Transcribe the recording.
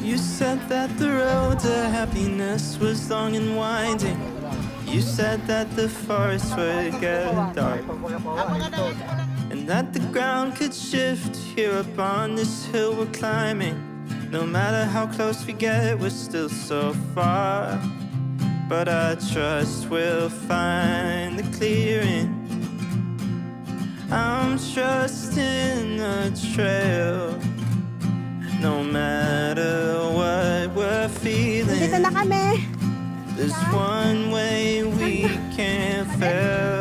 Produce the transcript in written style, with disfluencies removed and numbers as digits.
You said that the road to happiness was long and winding. You said that the forest would get dark, and that the ground could shift here upon this hill we're climbing. No matter how close we get, we're still so far. But I trust we'll find the clearing. I'm trusting the trail. No matter what we're feeling, Dito na kami. there's one way we can fail.